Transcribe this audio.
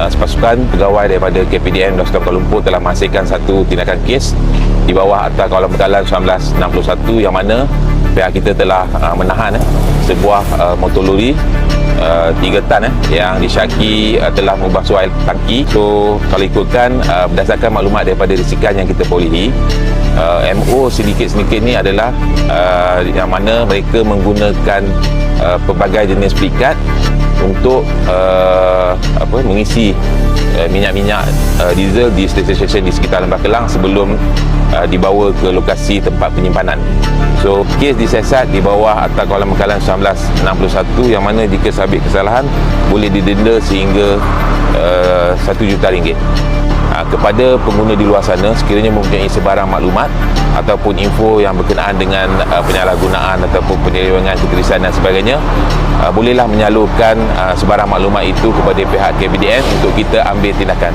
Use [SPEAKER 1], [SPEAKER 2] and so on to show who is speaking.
[SPEAKER 1] sepasukan pegawai daripada KPDN Dasar Kuala Lumpur telah menghasilkan satu tindakan kes di bawah Akta Kawalan Bekalan 1961 yang mana pihak kita telah menahan sebuah motor lori 3 tan yang disyaki telah membasuh air tangki. So kalau ikutkan berdasarkan maklumat daripada risikan yang kita perolehi, MO sedikit-sedikit ni adalah yang mana mereka menggunakan pelbagai jenis pelikat untuk mengisi minyak-minyak diesel di stesen-stesen di sekitar Lembah Kelang sebelum dibawa ke lokasi tempat penyimpanan. So kes disiasat di bawah Akta Kawalan Bekalan 1961 yang mana jika sabit kesalahan boleh didenda sehingga RM1 juta. Kepada pengguna di luar sana, sekiranya mempunyai sebarang maklumat ataupun info yang berkenaan dengan penyalahgunaan ataupun penyelewengan keterisan dan sebagainya, bolehlah menyalurkan sebarang maklumat itu kepada pihak KPDN untuk kita ambil tindakan.